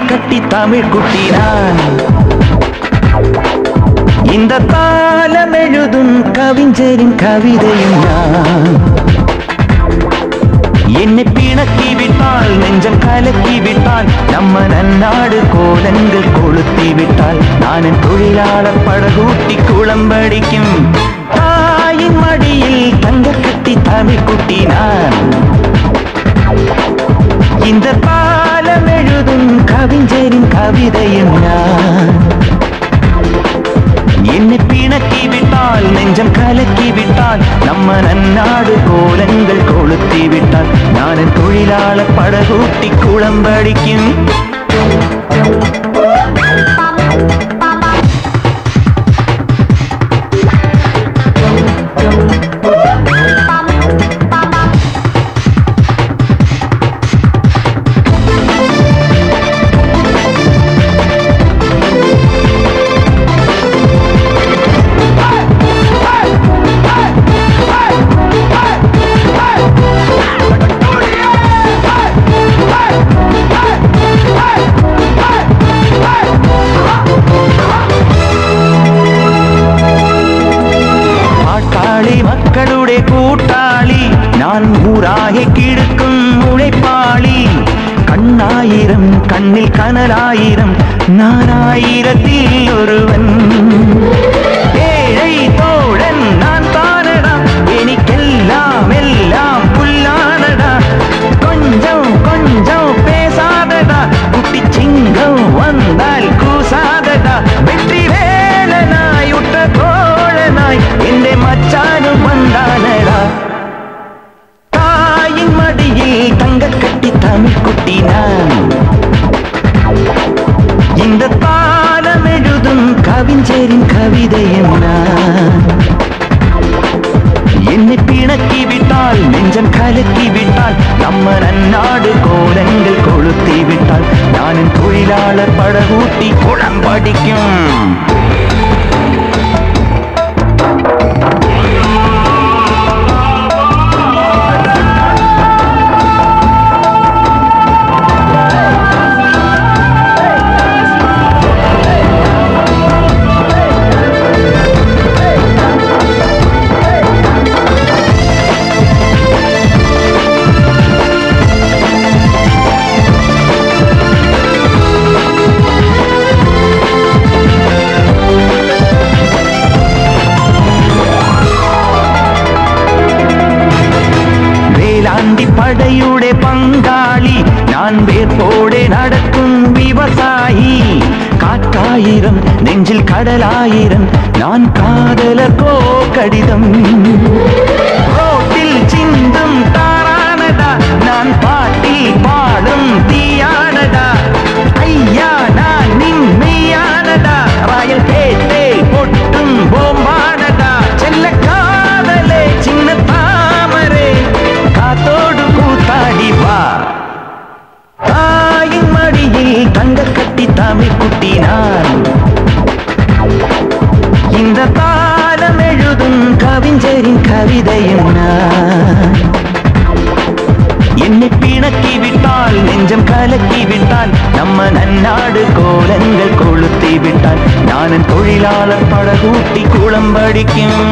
கட்டி தமிழ் குட்டினான். இந்த காலம் எழுதும் கவிஞரின் கவிதையும் நான். என்னை பிணக்கி விட்டால் நெஞ்சம் கலக்கி விட்டால் நம்ம நன்னாடு கோலங்கள் கொளுத்தி விட்டால் நான் என் தொழிலாளர் படகூட்டி குளம்படிக்கும் தாயின் மடியில் தங்க கட்டி தமிழ் குட்டினான். இந்த காலம் எழுதும் கவிஞரின் கவிதையும் நான். என்னை பிணக்கி விட்டால் நெஞ்சம் கலக்கி விட்டால் நம்ம நன்னாடு கோலங்கள் கொளுத்தி விட்டால் நான் என் தொழிலாளர் படகூட்டி குளம்படிக்கும். மக்களுடைய கூட்டாளி நான் ஊராகி கிடக்கும் உழைப்பாளி. கண்ணாயிரம் கண்ணில் கனலாயிரம் நான் ஆயிரத்தில் ஒருவன். ஏழை தோழன் நான் தானடா எனக்கெல்லாம் எல்லாம் புல்லானடா. கொஞ்சம் கொஞ்சம் பேசாதடா குட்டி சிங்கம் வந்தால் கூசாதடா. வெற்றி வேலனாய் உற்ற தோழனாய் இந்த மச்சானும் வந்தானடா. தாயின் மடியில் தங்க கட்டி தமிழ் குட்டினான். இந்த காலம் எழுதும் கவிஞரின் கவிதையும் நான். என்னை பிணக்கி விட்டால் நெஞ்சம் கலக்கி விட்டால் நம்ம நன்னாடு கோலங்கள் கொளுத்தி விட்டால் நான் என் தொழிலாளர் படகூட்டி குளம்படிக்கும். படையுடைய பங்காளி நான் வேர்போடு நடக்கும் விவசாயி. காற்றாயிரம் நெஞ்சில் கடலாயிரம் நான் காதலர்கோ கடிதம். ரோட்டில் சிந்தும் தாரானடா நான் பாட்டில் பாடும் தீயானடா. ஐயா நான் நிம்மையானடா ராயல் கேட்டே பொட்டும் போம்பானடா. செல்ல காதலே சின்ன தாமரே காத்தோடு கூத்தாடி வா. தாயின் மடியில் தங்க கட்டி தமிழ் குட்டினான். இந்த காலம் எழுதும் கவிஞரின் கவிதையும் நான். என்னை பிணக்கி விட்டால் நெஞ்சம் கலக்கி விட்டால் நம்ம நன்னாடு கோலங்கள் கொளுத்தி விட்டால் நான் என் தொழிலாளர் படகூட்டி குளம்படிக்கும்.